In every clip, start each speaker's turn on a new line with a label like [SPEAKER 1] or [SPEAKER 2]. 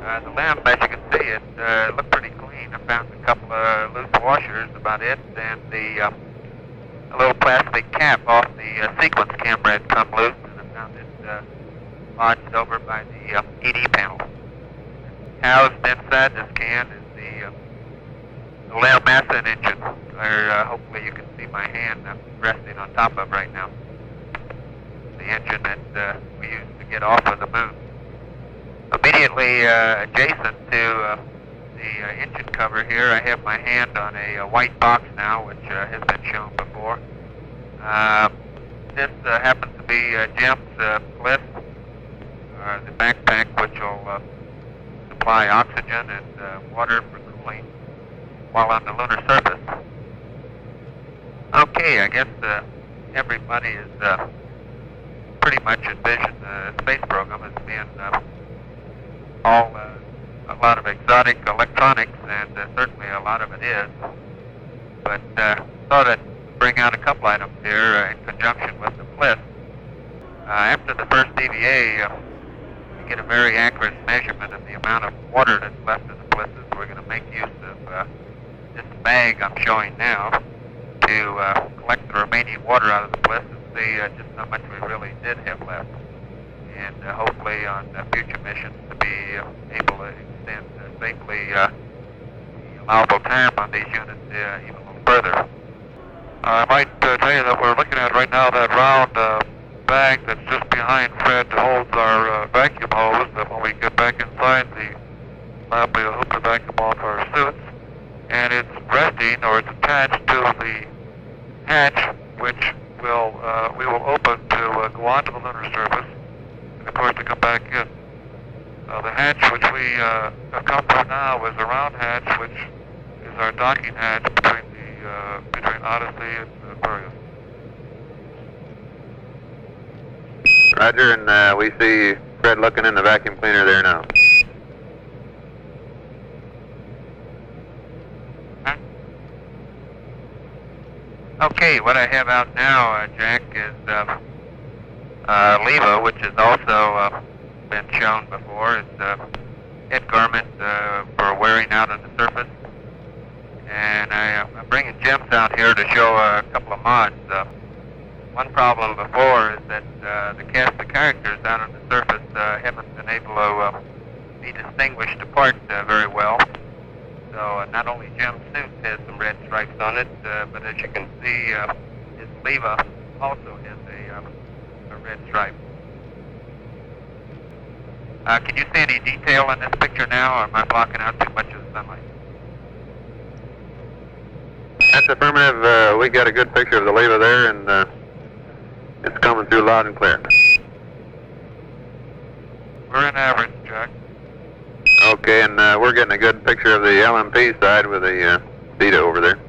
[SPEAKER 1] The limb, as you can see, it looked pretty clean. I found a couple of loose washers, about it, and the a little plastic cap off the sequence camera had come loose, and I found it lodged over by the ED panel. Housed inside this can is the limb ascent engine, where hopefully you can see my hand I'm resting on top of right now. The engine that we used to get off of the moon. Immediately adjacent to the engine cover here, I have my hand on a white box now, which has been shown before. This happens to be Jim's bliss, the backpack which will supply oxygen and water for cooling while on the lunar surface. Okay, I guess everybody is pretty much envisioned the space program as being a lot of exotic electronics, and certainly a lot of it is. But thought I'd bring out a couple items here in conjunction with the bliss. After the first DVA, we get a very accurate measurement of the amount of water that's left in the blisses. We're going to make use of this bag I'm showing now to collect the remaining water out of the bliss and see just how much we really did have left. And hopefully on future missions to be able to extend safely the allowable time on these units even a little further. I might tell you that we're looking at right now that round bag that's just behind Fred holds our vacuum hose, that when we get back inside the lab we'll hook the vacuum off our suits, and it's resting or it's attached to the hatch which we will open to go onto the lunar surface, and of course to come back in. The hatch which we have come through now is a round hatch which is our docking hatch between Odyssey and Aquarius.
[SPEAKER 2] Roger, and we see Fred looking in the vacuum cleaner there now.
[SPEAKER 1] Okay, what I have out now, Jack, is LEVA, which has also been shown before. It's a head garment for wearing out on the surface. And I'm bringing Jim's out here to show a couple of mods. One problem before is that the cast of characters out on the surface haven't been able to be distinguished apart very well. So not only Jim's suit has some red stripes on it, but as you can see, his LEVA also has a red stripe. Can you see any detail in this picture now, or am I blocking out too much of the sunlight?
[SPEAKER 2] That's affirmative. We got a good picture of the LEVA there, and it's coming through loud and clear.
[SPEAKER 1] We're in average, Jack.
[SPEAKER 2] Okay, and we're getting a good picture of the LMP side with the Theta over there.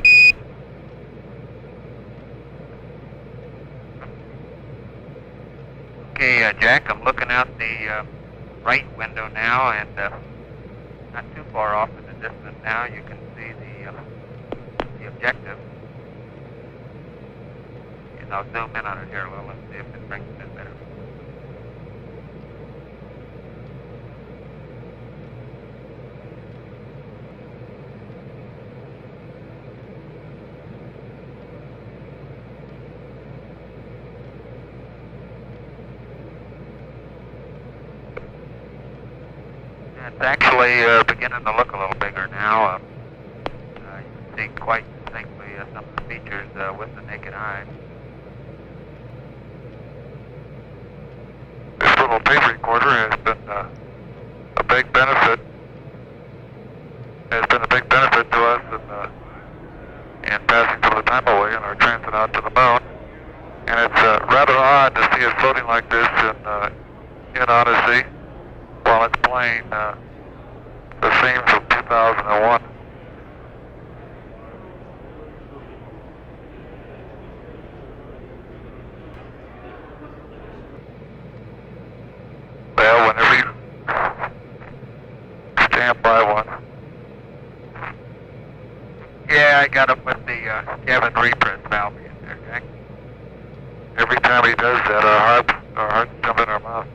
[SPEAKER 1] Okay, Jack, I'm looking out the right window now, and not too far off in the distance now, you can see the objective. And I'll zoom in on it here a little and see if it brings it in better. It's actually beginning to look a little bigger now. You can see quite distinctly some of the features with the naked eye.
[SPEAKER 3] This little tape recorder has been a big benefit. Has been a big benefit to us in passing some of the time away in our transit out to the moon. And it's rather odd to see it floating like this in Odyssey while it's playing the theme from 2001. Well, whenever you stand by one.
[SPEAKER 1] Yeah, I got him with the cabin repress valve in there, Jack.
[SPEAKER 3] Every time he does that, our hearts jump in our mouth.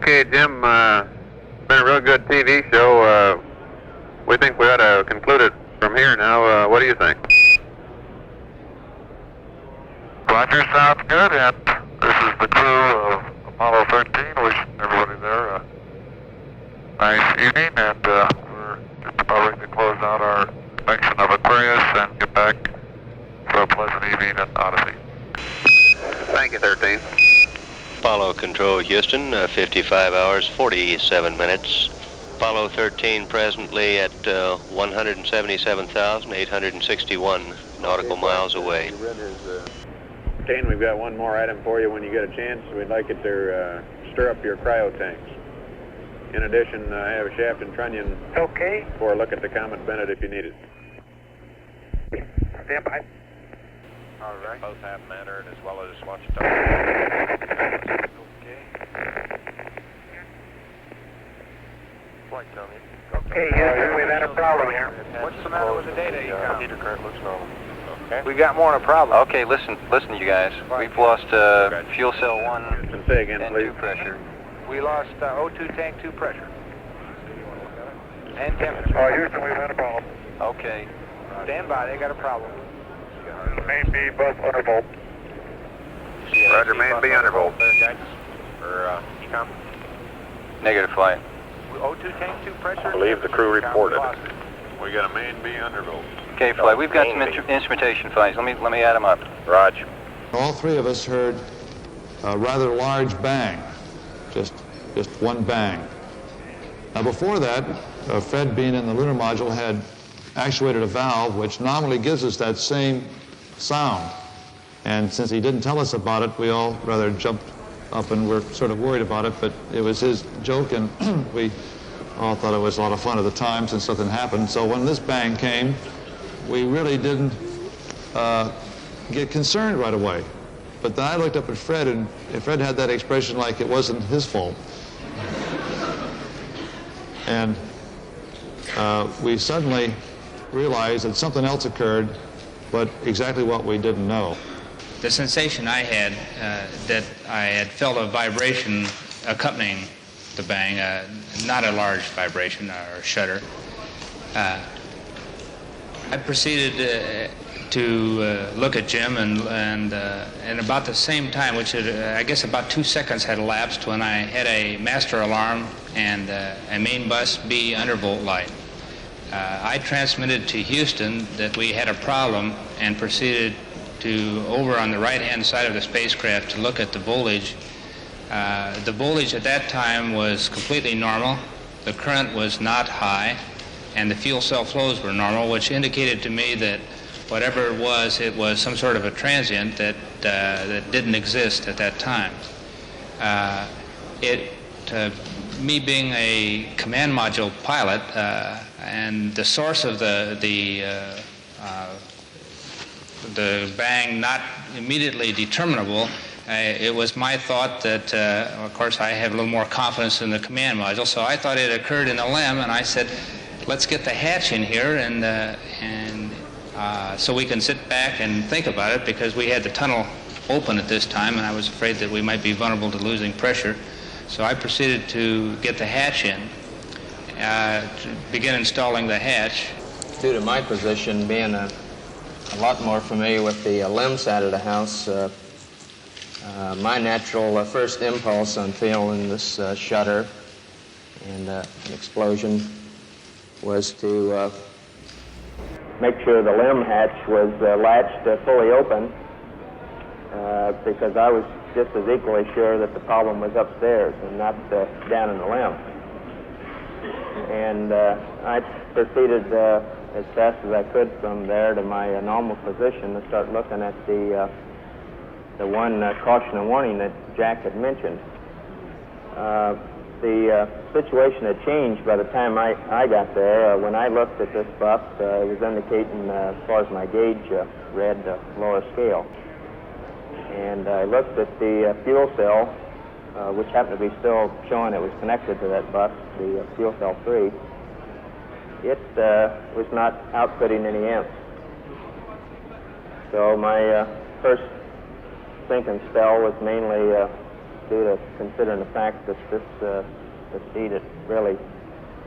[SPEAKER 2] Okay, Jim, been a real good TV show. We think we ought to conclude it from here now. What do you think?
[SPEAKER 3] Roger, sounds good, and this is the crew of Apollo 13, wishing everybody there a nice evening, and we're just about ready to close out our section of Aquarius and get back for a pleasant evening at Odyssey.
[SPEAKER 2] Thank you, 13.
[SPEAKER 4] Apollo Control Houston, 55 hours, 47 minutes. Apollo 13 presently at 177,861 nautical miles away.
[SPEAKER 2] 13, we've got one more item for you when you get a chance. We'd like it to stir up your cryo tanks. In addition, I have a shaft and trunnion for a look at the Comet Bennett if you need it.
[SPEAKER 5] Stand by.
[SPEAKER 6] All right. Both have mattered as well as watch it. Okay. Flight, Tony.
[SPEAKER 5] Okay, Houston, we've had a problem here.
[SPEAKER 6] What's the matter with the data you got? Heater current looks normal. Okay.
[SPEAKER 5] We got more than a problem.
[SPEAKER 6] Okay, listen, you guys. We've lost fuel cell 1
[SPEAKER 2] Houston, say again,
[SPEAKER 6] and
[SPEAKER 2] please.
[SPEAKER 6] 2 pressure.
[SPEAKER 5] We lost O2 tank 2 pressure. And temperature.
[SPEAKER 3] Oh, Houston, we've had a problem.
[SPEAKER 6] Okay.
[SPEAKER 5] Stand by, they got a problem.
[SPEAKER 3] Main B, bus undervolt.
[SPEAKER 2] Roger, main B undervolt.
[SPEAKER 6] Guidance for ECOM? Negative flight.
[SPEAKER 5] O2 tank 2 pressure.
[SPEAKER 2] I believe the crew reported. We got a main B undervolt.
[SPEAKER 6] Okay, flight. We've got some instrumentation flights. Let me add them up.
[SPEAKER 2] Roger.
[SPEAKER 7] All three of us heard a rather large bang, just one bang. Now before that, Fred, being in the lunar module, had actuated a valve which normally gives us that same sound. And since he didn't tell us about it, we all rather jumped up and were sort of worried about it, but it was his joke, and we all thought it was a lot of fun at the time since nothing happened. So when this bang came, we really didn't get concerned right away. But then I looked up at Fred, and Fred had that expression like it wasn't his fault. And we suddenly realized that something else occurred, but exactly what we didn't know.
[SPEAKER 8] The sensation I had, that I had felt a vibration accompanying the bang, not a large vibration or shudder. I proceeded to look at Jim, and about the same time, which I guess about 2 seconds had elapsed, when I had a master alarm and a main bus B undervolt light. I transmitted to Houston that we had a problem and proceeded to over on the right-hand side of the spacecraft to look at the voltage. The voltage at that time was completely normal. The current was not high, and the fuel cell flows were normal, which indicated to me that whatever it was some sort of a transient that didn't exist at that time. Me being a command module pilot, and the source of the bang not immediately determinable, it was my thought that, of course, I have a little more confidence in the command module, so I thought it occurred in a LEM, and I said, let's get the hatch in here, and so we can sit back and think about it, because we had the tunnel open at this time, and I was afraid that we might be vulnerable to losing pressure. So I proceeded to get the hatch in, to begin installing the hatch.
[SPEAKER 9] Due to my position being a lot more familiar with the LEM side of the house, my natural first impulse on feeling this shudder and an explosion was to make sure the LEM hatch was latched fully open, because I was just as equally sure that the problem was upstairs and not down in the LEM. And I proceeded as fast as I could from there to my normal position to start looking at the one caution and warning that Jack had mentioned. The situation had changed by the time I got there. When I looked at this buff, it was indicating, as far as my gauge read, lower scale. And I looked at the fuel cell, which happened to be still showing it was connected to that bus, the fuel cell 3. It was not outputting any amps. So my first thinking spell was mainly due to considering the fact that this speed, it really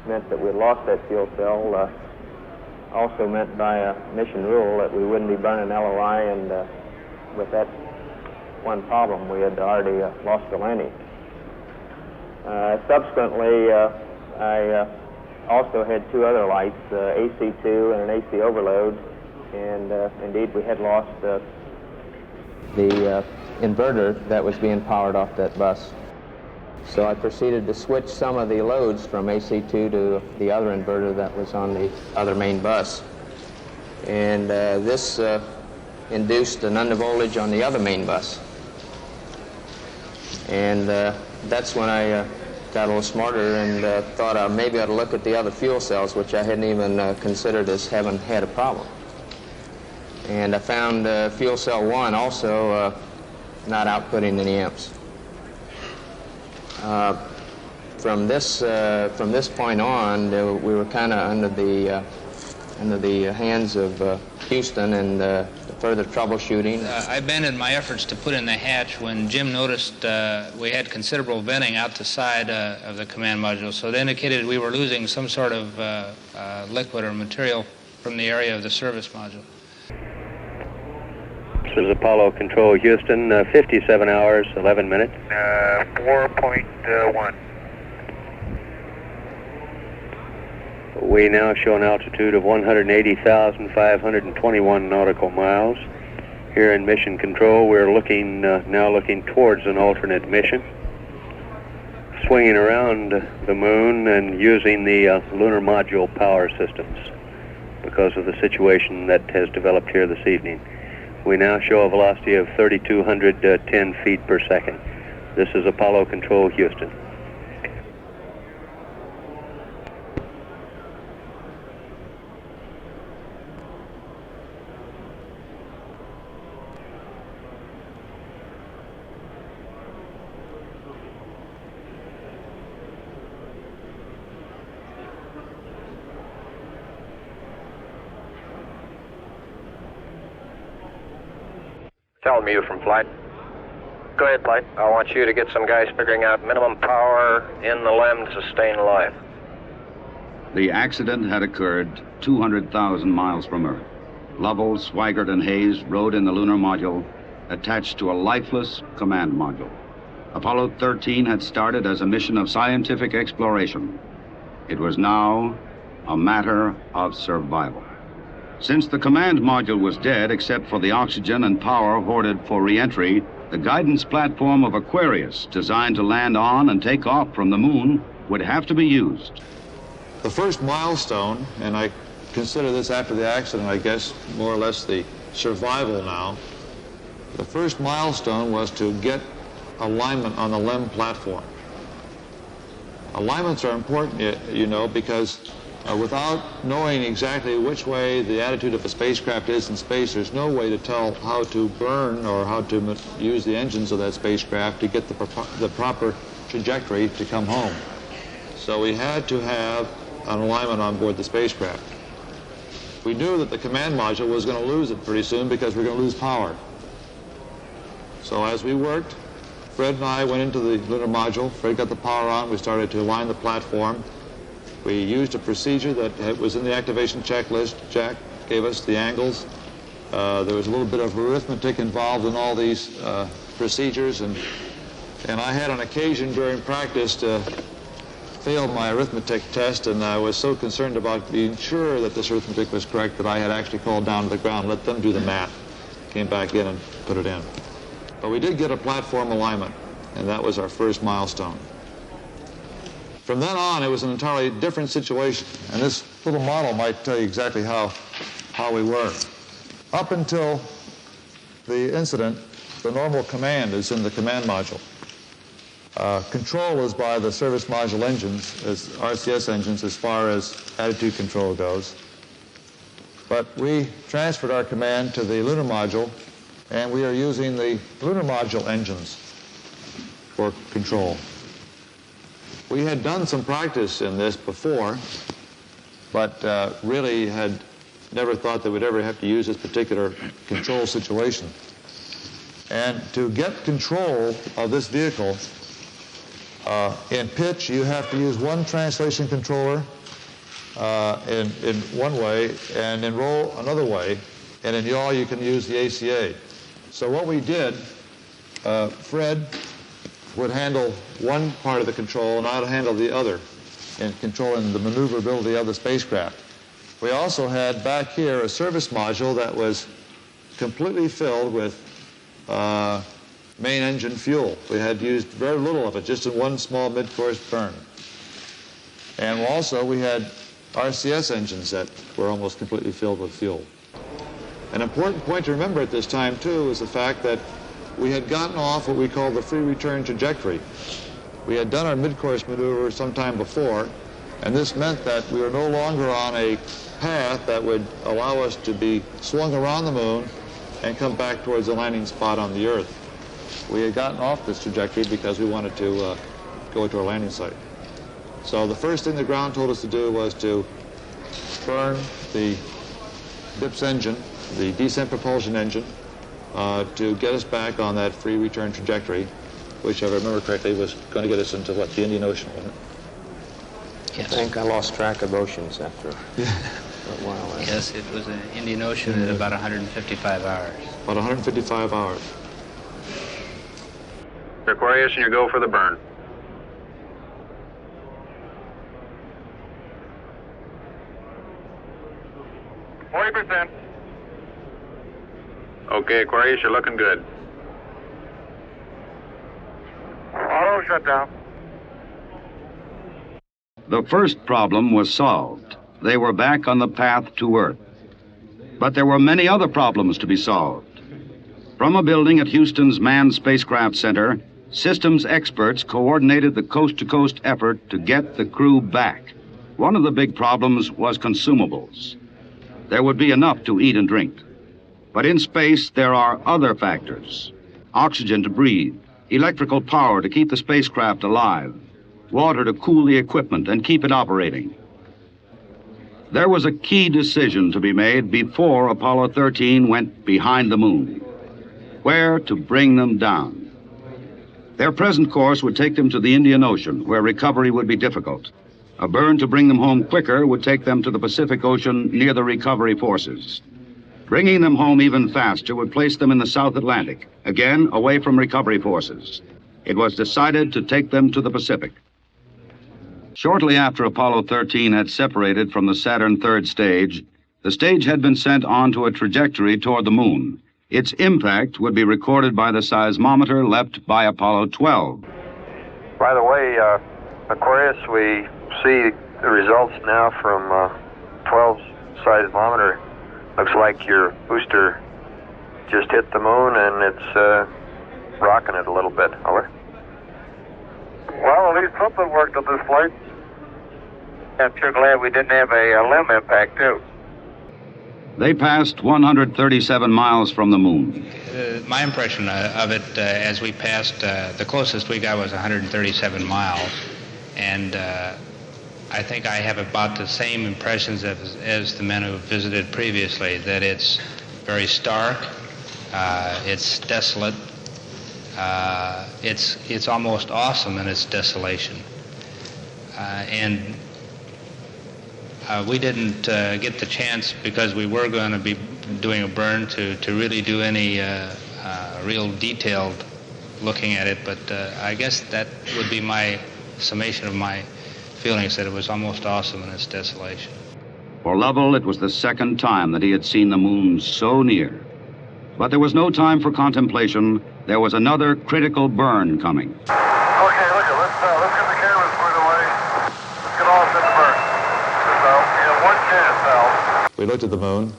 [SPEAKER 9] meant that we lost that fuel cell. Also meant by a mission rule that we wouldn't be burning LOI, and with that one problem, we had already lost the landing. Subsequently, I also had two other lights, AC2 and an AC overload, and indeed we had lost the inverter that was being powered off that bus. So I proceeded to switch some of the loads from AC2 to the other inverter that was on the other main bus. And this induced an undervoltage on the other main bus. And that's when I got a little smarter and thought maybe I'd look at the other fuel cells, which I hadn't even considered as having had a problem. And I found fuel cell 1 also not outputting any amps. From this point on, we were kind of under the hands of Houston and further troubleshooting.
[SPEAKER 8] I abandoned my efforts to put in the hatch when Jim noticed we had considerable venting out the side of the command module, so it indicated we were losing some sort of liquid or material from the area of the service module.
[SPEAKER 4] This is Apollo Control Houston, 57 hours, 11 minutes.
[SPEAKER 5] 4.1.
[SPEAKER 4] We now show an altitude of 180,521 nautical miles. Here in Mission Control, we're now looking towards an alternate mission, swinging around the moon and using the Lunar Module power systems because of the situation that has developed here this evening. We now show a velocity of 3,210 feet per second. This is Apollo Control Houston.
[SPEAKER 6] Tell me you from flight. Go ahead, flight. I want you to get some guys figuring out minimum power in the LEM to sustain life.
[SPEAKER 10] The accident had occurred 200,000 miles from Earth. Lovell, Swigert, and Hayes rode in the Lunar Module attached to a lifeless command module. Apollo 13 had started as a mission of scientific exploration. It was now a matter of survival. Since the command module was dead, except for the oxygen and power hoarded for re-entry, the guidance platform of Aquarius, designed to land on and take off from the moon, would have to be used.
[SPEAKER 7] The first milestone, and I consider this after the accident, I guess, more or less the survival now. The first milestone was to get alignment on the LEM platform. Alignments are important, you know, because without knowing exactly which way the attitude of a spacecraft is in space, there's no way to tell how to burn or how to use the engines of that spacecraft to get the proper trajectory to come home. So we had to have an alignment on board the spacecraft. We knew that the command module was going to lose it pretty soon because we're going to lose power. So as we worked, Fred and I went into the Lunar Module. Fred got the power on. We started to align the platform. We used a procedure that was in the activation checklist. Jack gave us the angles. There was a little bit of arithmetic involved in all these procedures, and I had on occasion during practice to fail my arithmetic test, and I was so concerned about being sure that this arithmetic was correct that I had actually called down to the ground, let them do the math, came back in and put it in. But we did get a platform alignment, and that was our first milestone. From then on, it was an entirely different situation, and this little model might tell you exactly how we were. Up until the incident, the normal command is in the command module. Control is by the service module engines, as RCS engines, as far as attitude control goes. But we transferred our command to the Lunar Module, and we are using the Lunar Module engines for control. We had done some practice in this before, but really had never thought that we'd ever have to use this particular control situation. And to get control of this vehicle, in pitch, you have to use one translation controller in one way, and in roll another way, and in yaw you can use the ACA. So what we did, Fred would handle one part of the control and I'd handle the other in controlling the maneuverability of the spacecraft. We also had back here a service module that was completely filled with main engine fuel. We had used very little of it, just in one small mid-course burn. And also we had RCS engines that were almost completely filled with fuel. An important point to remember at this time, too, is the fact that we had gotten off what we call the free return trajectory. We had done our mid-course maneuver sometime before, and this meant that we were no longer on a path that would allow us to be swung around the moon and come back towards the landing spot on the Earth. We had gotten off this trajectory because we wanted to go to our landing site. So the first thing the ground told us to do was to burn the DIPS engine, the descent propulsion engine, to get us back on that free return trajectory, which, if I remember correctly, was going to get us into, what, the Indian Ocean, wasn't it?
[SPEAKER 9] Yes. I think I lost track of oceans after a while.
[SPEAKER 8] Yes, it was an Indian Ocean at about 155 hours.
[SPEAKER 7] About 155 hours.
[SPEAKER 2] Aquarius, and you go for the burn. Okay, Aquarius, you're looking good.
[SPEAKER 3] Auto shutdown.
[SPEAKER 10] The first problem was solved. They were back on the path to Earth. But there were many other problems to be solved. From a building at Houston's Manned Spacecraft Center, systems experts coordinated the coast-to-coast effort to get the crew back. One of the big problems was consumables. There would be enough to eat and drink. But in space, there are other factors. Oxygen to breathe, electrical power to keep the spacecraft alive, water to cool the equipment and keep it operating. There was a key decision to be made before Apollo 13 went behind the moon. Where to bring them down. Their present course would take them to the Indian Ocean, where recovery would be difficult. A burn to bring them home quicker would take them to the Pacific Ocean near the recovery forces. Bringing them home even faster would place them in the South Atlantic, again away from recovery forces. It was decided to take them to the Pacific. Shortly after Apollo 13 had separated from the Saturn third stage, the stage had been sent onto a trajectory toward the moon. Its impact would be recorded by the seismometer left by Apollo 12.
[SPEAKER 6] By the way, Aquarius, we see the results now from 12's seismometer. Looks like your booster just hit the moon and it's rocking it a little bit. Over.
[SPEAKER 3] Well, at least something worked on this flight. I'm sure glad we didn't have a limb impact, too.
[SPEAKER 10] They passed 137 miles from the moon.
[SPEAKER 8] My impression of it as we passed, the closest we got was 137 miles. And I think I have about the same impressions as the men who visited previously, that it's very stark, it's desolate, it's almost awesome in its desolation. And we didn't get the chance, because we were going to be doing a burn, to really do any real detailed looking at it, but I guess that would be my summation of my feelings, that it was almost awesome in its desolation.
[SPEAKER 10] For Lovell, it was the second time that he had seen the moon so near. But there was no time for contemplation. There was another critical burn coming.
[SPEAKER 3] Okay, let's get the cameras put away. Let's get all set to burn. We have one chance, Al.
[SPEAKER 7] We looked at the moon.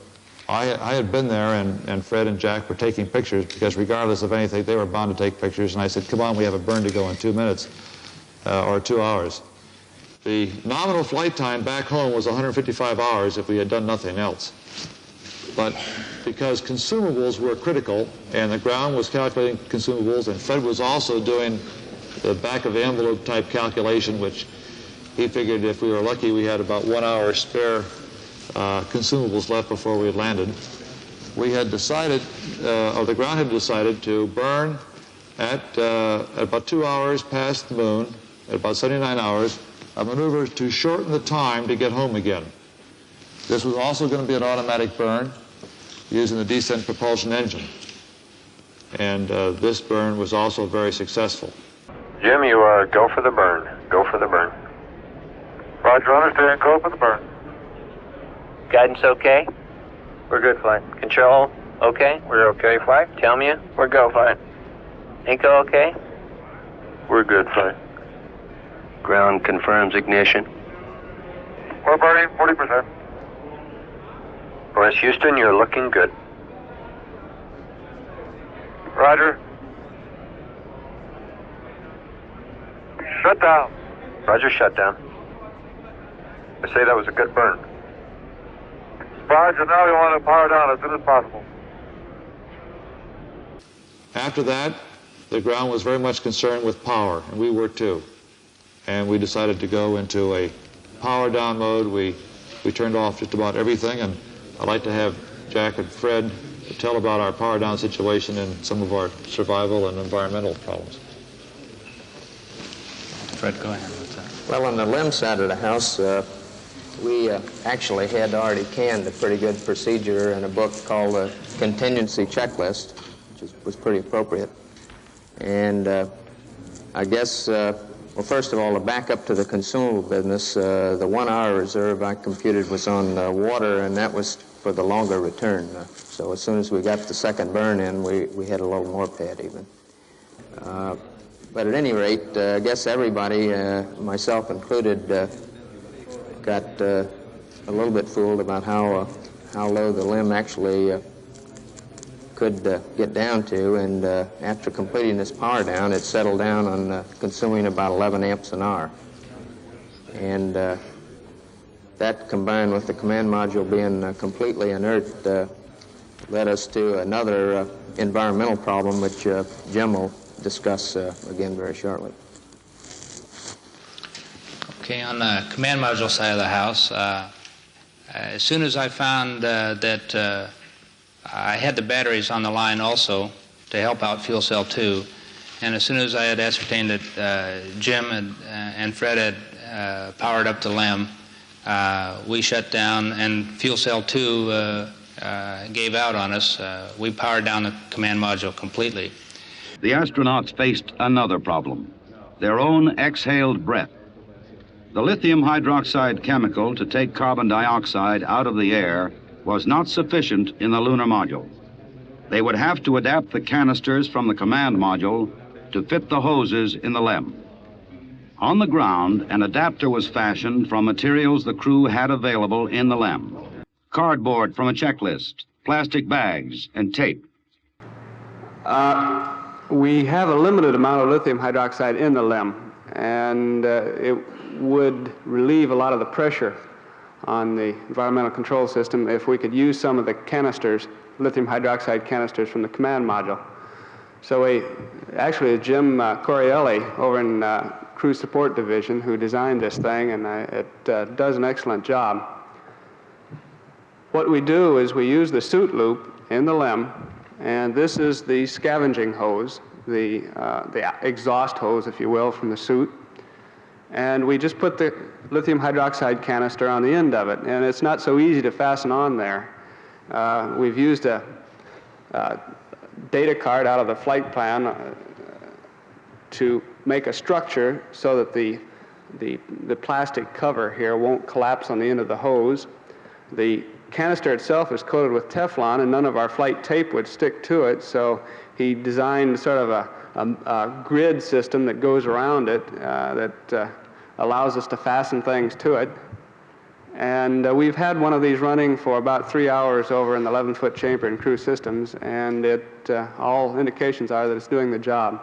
[SPEAKER 7] I had been there, and Fred and Jack were taking pictures, because regardless of anything, they were bound to take pictures. And I said, come on, we have a burn to go in 2 minutes or 2 hours. The nominal flight time back home was 155 hours if we had done nothing else. But because consumables were critical, and the ground was calculating consumables, and Fred was also doing the back of the envelope type calculation, which he figured if we were lucky we had about 1 hour spare consumables left before we had landed. we had decided, or the ground had decided to burn at about 2 hours past the moon, at about 79 hours, a maneuver to shorten the time to get home again. This was also going to be an automatic burn using the descent propulsion engine. And this burn was also very successful.
[SPEAKER 6] Jim, you go for the burn. Go for the burn.
[SPEAKER 3] Roger, understand. Go for the burn.
[SPEAKER 5] Guidance okay?
[SPEAKER 6] We're good, flight.
[SPEAKER 5] Control okay?
[SPEAKER 6] We're okay, flight.
[SPEAKER 5] Tell me.
[SPEAKER 6] We're go, flight.
[SPEAKER 5] Inco okay?
[SPEAKER 6] We're good, flight.
[SPEAKER 4] Ground confirms ignition.
[SPEAKER 3] We're burning 40%.
[SPEAKER 6] West Houston, you're looking good.
[SPEAKER 3] Roger. Shut down.
[SPEAKER 6] Roger, shut down. I say that was a good burn.
[SPEAKER 3] Roger, now we want to power down as soon as possible.
[SPEAKER 7] After that, the ground was very much concerned with power, and we were too. And we decided to go into a power down mode. We turned off just about everything, and I'd like to have Jack and Fred tell about our power down situation and some of our survival and environmental problems.
[SPEAKER 8] Fred, go ahead. What's that?
[SPEAKER 9] Well, on the LEM side of the house, we actually had already canned a pretty good procedure in a book called the Contingency Checklist, which was pretty appropriate. And I guess, well, first of all, to back up to the consumable business, the 1 hour reserve I computed was on water, and that was for the longer return. So as soon as we got the second burn in, we had a little more pad even. But at any rate, I guess everybody, myself included, got a little bit fooled about how low the LEM actually could get down to, and after completing this power down, it settled down on consuming about 11 amps an hour. And that, combined with the command module being completely inert, led us to another environmental problem, which Jim will discuss again very shortly.
[SPEAKER 8] Okay, on the command module side of the house, as soon as I found that I had the batteries on the line also to help out fuel cell 2, and as soon as I had ascertained that Jim and Fred had powered up the LEM, we shut down, and fuel cell 2 gave out on us. We powered down the command module completely.
[SPEAKER 10] The astronauts faced another problem, their own exhaled breath. The lithium hydroxide chemical to take carbon dioxide out of the air was not sufficient in the lunar module. They would have to adapt the canisters from the command module to fit the hoses in the LEM. On the ground, an adapter was fashioned from materials the crew had available in the LEM. Cardboard from a checklist, plastic bags, and tape.
[SPEAKER 11] We have a limited amount of lithium hydroxide in the LEM, and it would relieve a lot of the pressure on the environmental control system if we could use some of the canisters, lithium hydroxide canisters from the command module. So actually Jim Corielli over in Crew Support Division, who designed this thing, and it does an excellent job. What we do is we use the suit loop in the LEM, and this is the scavenging hose, the exhaust hose, if you will, from the suit. And we just put the lithium hydroxide canister on the end of it, and it's not so easy to fasten on there. We've used a data card out of the flight plan to make a structure so that the plastic cover here won't collapse on the end of the hose. The canister itself is coated with Teflon, and none of our flight tape would stick to it, so he designed sort of a grid system that goes around it that allows us to fasten things to it. And we've had one of these running for about 3 hours over in the 11-foot chamber in Crew Systems, and all indications are that it's doing the job.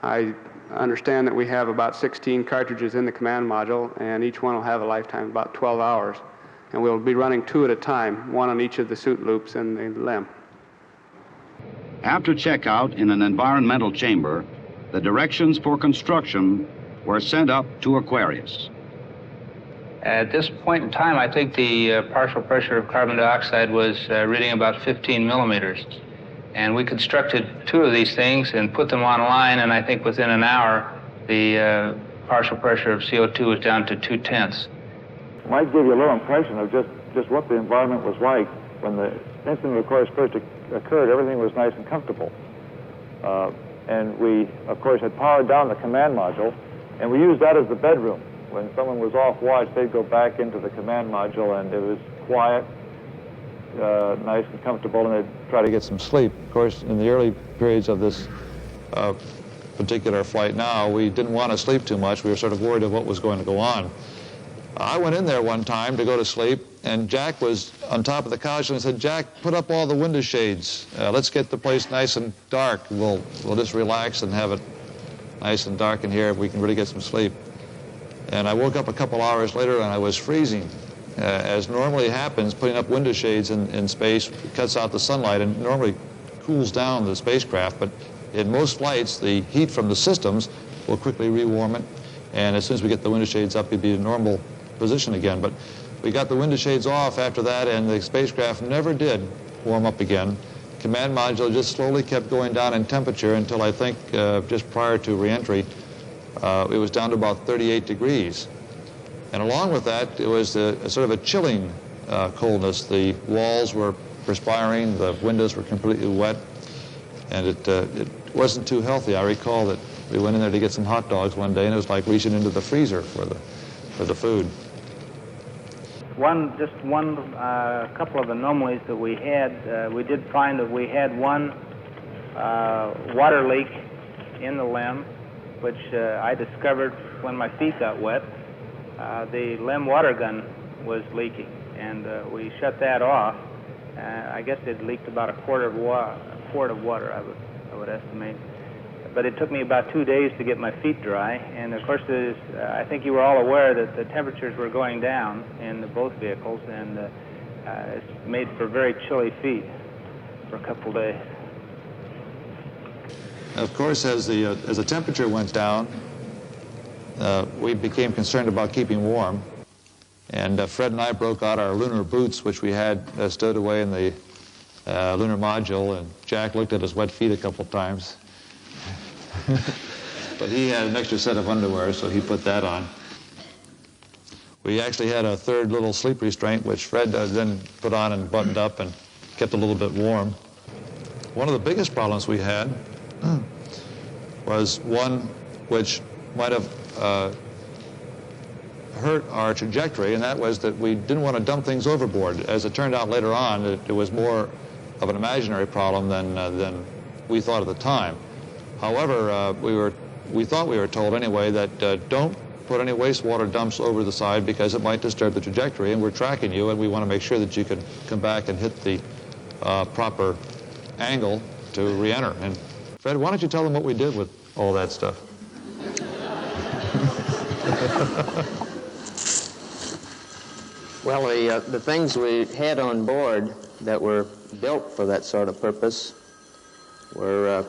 [SPEAKER 11] I understand that we have about 16 cartridges in the command module, and each one will have a lifetime of about 12 hours. And we'll be running 2 at a time, one on each of the suit loops and the LEM.
[SPEAKER 10] After checkout in an environmental chamber, the directions for construction were sent up to Aquarius.
[SPEAKER 8] At this point in time, I think the partial pressure of carbon dioxide was reading about 15 millimeters. And we constructed 2 of these things and put them online, and I think within an hour, the partial pressure of CO2 was down to 0.2.
[SPEAKER 12] Might give you a little impression of just what the environment was like. When the incident, of course, first occurred, everything was nice and comfortable. And we, of course, had powered down the command module, and we used that as the bedroom. When someone was off watch, they'd go back into the command module, and it was quiet, nice and comfortable, and they'd try to get some sleep.
[SPEAKER 7] Of course, in the early periods of this particular flight now, we didn't want to sleep too much. We were sort of worried of what was going to go on. I went in there one time to go to sleep, and Jack was on top of the couch, and I said, "Jack, put up all the window shades. Let's get the place nice and dark. We'll just relax and have it nice and dark in here. We can really get some sleep." And I woke up a couple hours later, and I was freezing. As normally happens, putting up window shades in space cuts out the sunlight and normally cools down the spacecraft, but in most flights, the heat from the systems will quickly rewarm it, and as soon as we get the window shades up, it'll be in normal position again. But we got the window shades off after that, and the spacecraft never did warm up again. Command module just slowly kept going down in temperature until I think just prior to reentry, it was down to about 38 degrees. And along with that, it was a sort of a chilling coldness. The walls were perspiring, the windows were completely wet, and it wasn't too healthy. I recall that we went in there to get some hot dogs one day, and it was like reaching into the freezer for the food.
[SPEAKER 13] Just one couple of anomalies that we had. We did find that we had one water leak in the LEM, which I discovered when my feet got wet. The LEM water gun was leaking, and we shut that off. I guess it leaked about a quart of water, I would estimate. But it took me about 2 days to get my feet dry, and of course, I think you were all aware that the temperatures were going down in both vehicles, and it's made for very chilly feet for a couple days.
[SPEAKER 7] Of course, as the temperature went down, we became concerned about keeping warm, and Fred and I broke out our lunar boots, which we had stowed away in the lunar module, and Jack looked at his wet feet a couple times. But he had an extra set of underwear, so he put that on. We actually had a third little sleep restraint, which Fred then put on and buttoned up and kept a little bit warm. One of the biggest problems we had was one which might have hurt our trajectory, and that was that we didn't want to dump things overboard. As it turned out later on, it was more of an imaginary problem than we thought at the time. However, we thought we were told anyway that don't put any wastewater dumps over the side because it might disturb the trajectory, and we're tracking you, and we want to make sure that you can come back and hit the proper angle to re-enter. And Fred, why don't you tell them what we did with all that stuff?
[SPEAKER 9] Well, the things we had on board that were built for that sort of purpose were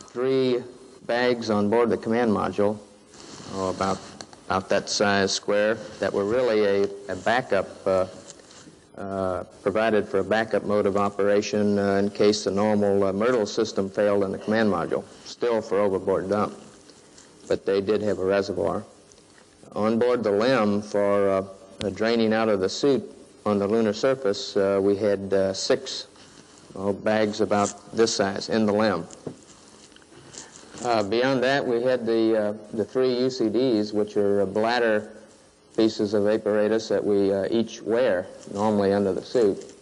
[SPEAKER 9] 3 bags on board the command module, about that size square, that were really a backup, provided for a backup mode of operation in case the normal Myrtle system failed in the command module, still for overboard dump. But they did have a reservoir. On board the LEM for draining out of the suit on the lunar surface, we had 6 bags about this size in the LEM. Beyond that, we had the 3 UCDs, which are bladder pieces of apparatus that we each wear normally under the suit.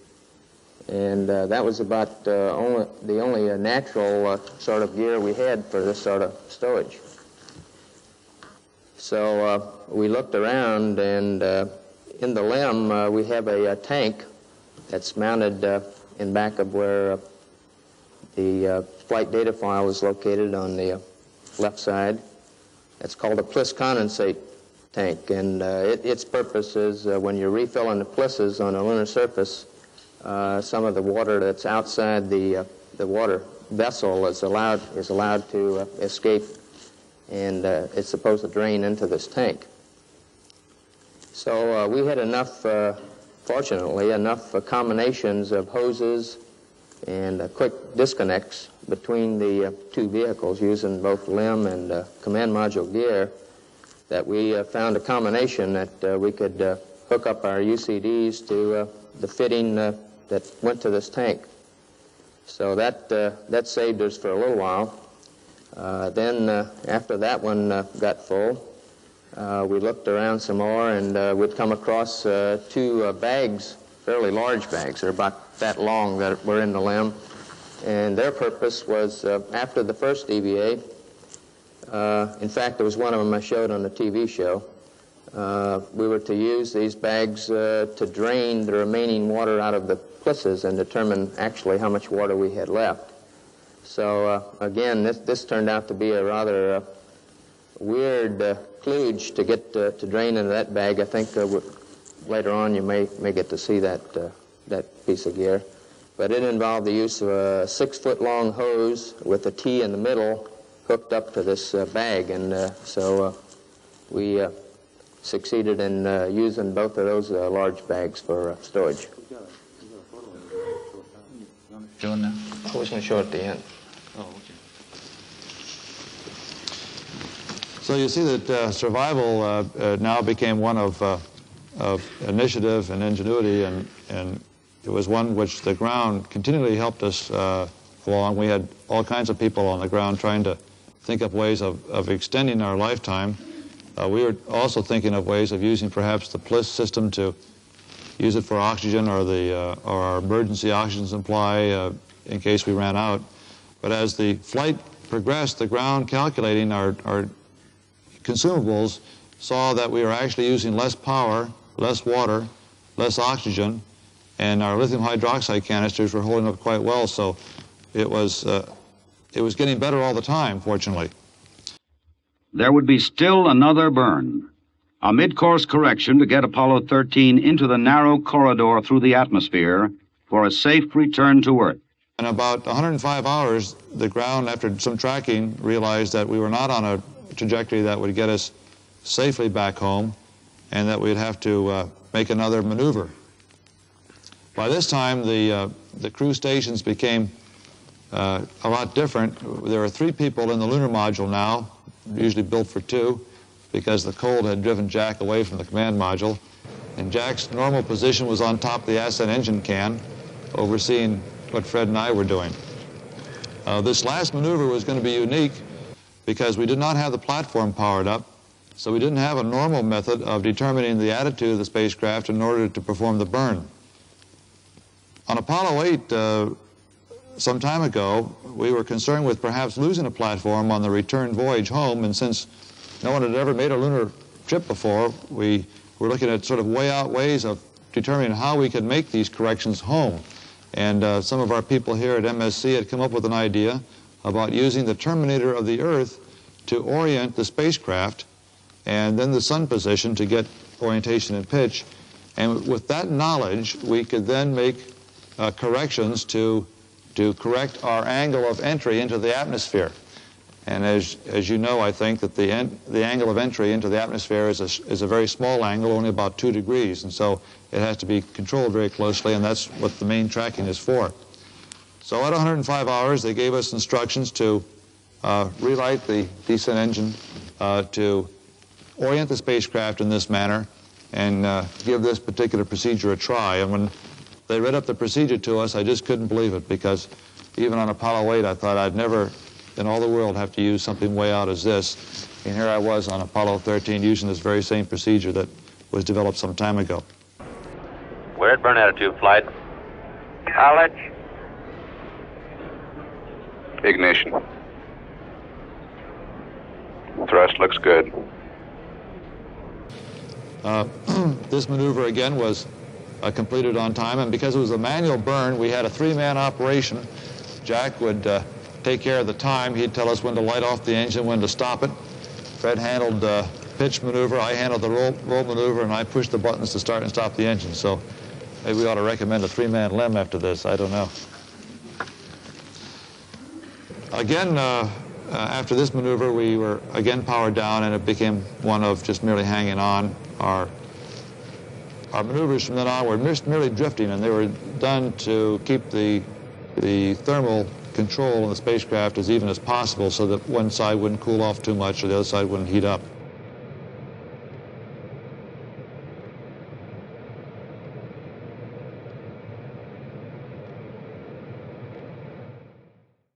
[SPEAKER 9] And that was about the only natural sort of gear we had for this sort of stowage. So we looked around, and in the LEM we have a tank that's mounted in back of where the flight data file is located on the left side. It's called a Pliss condensate tank, and its purpose is when you're refilling the plisses on a lunar surface, some of the water that's outside the water vessel is allowed to escape, and it's supposed to drain into this tank. So we had enough, fortunately, enough combinations of hoses and quick disconnects between the two vehicles using both LEM and command module gear that we found a combination that we could hook up our UCDs to the fitting that went to this tank. So that saved us for a little while. Then after that one got full, we looked around some more, and we'd come across two bags, fairly large bags. They're about that long that were in the LEM. And their purpose was, after the first DVA, in fact, there was one of them I showed on the TV show. We were to use these bags to drain the remaining water out of the plisses and determine actually how much water we had left. So again, this turned out to be a rather weird kludge to get to drain into that bag. I think later on you may get to see that piece of gear. But it involved the use of a 6-foot-long hose with a T in the middle hooked up to this bag, and so we succeeded in using both of those large bags for storage.
[SPEAKER 8] John now?
[SPEAKER 9] I was going to show at the end.
[SPEAKER 8] Oh, okay.
[SPEAKER 7] So you see that survival now became one of initiative and ingenuity, and it was one which the ground continually helped us along. We had all kinds of people on the ground trying to think up ways of extending our lifetime. We were also thinking of ways of using perhaps the PLIS system to use it for oxygen or our emergency oxygen supply in case we ran out. But as the flight progressed, the ground calculating our consumables saw that we were actually using less power, less water, less oxygen, and our lithium hydroxide canisters were holding up quite well. So it was getting better all the time, fortunately.
[SPEAKER 10] There would be still another burn, a mid-course correction to get Apollo 13 into the narrow corridor through the atmosphere for a safe return to Earth.
[SPEAKER 7] In about 105 hours, the ground, after some tracking, realized that we were not on a trajectory that would get us safely back home, and that we'd have to make another maneuver. By this time, the crew stations became a lot different. There are 3 people in the lunar module now, usually built for 2, because the cold had driven Jack away from the command module. And Jack's normal position was on top of the ascent engine can, overseeing what Fred and I were doing. This last maneuver was going to be unique because we did not have the platform powered up, so we didn't have a normal method of determining the attitude of the spacecraft in order to perform the burn. On Apollo 8, some time ago, we were concerned with perhaps losing a platform on the return voyage home, and since no one had ever made a lunar trip before, we were looking at sort of way out ways of determining how we could make these corrections home. And some of our people here at MSC had come up with an idea about using the terminator of the Earth to orient the spacecraft and then the sun position to get orientation and pitch. And with that knowledge, we could then make corrections to correct our angle of entry into the atmosphere. And as you know, I think that the angle of entry into the atmosphere is a very small angle, only about 2 degrees, and so it has to be controlled very closely, and that's what the main tracking is for. So at 105 hours, they gave us instructions to relight the descent engine, to orient the spacecraft in this manner, and give this particular procedure a try. And when they read up the procedure to us, I just couldn't believe it, because even on Apollo 8, I thought I'd never in all the world have to use something way out as this. And here I was on Apollo 13 using this very same procedure that was developed some time ago.
[SPEAKER 5] We're at burn attitude, flight.
[SPEAKER 6] Knowledge.
[SPEAKER 3] Ignition. Thrust looks good.
[SPEAKER 7] This maneuver again was completed on time, and because it was a manual burn, we had a 3-man operation. Jack would take care of the time. He'd tell us when to light off the engine, when to stop it. Fred handled the pitch maneuver, I handled the roll maneuver, and I pushed the buttons to start and stop the engine. So maybe we ought to recommend a 3-man LEM after this, I don't know. Again, after this maneuver, we were again powered down, and it became one of just merely hanging on. Our Our maneuvers from then on were merely drifting, and they were done to keep the thermal control in the spacecraft as even as possible so that one side wouldn't cool off too much or the other side wouldn't heat up.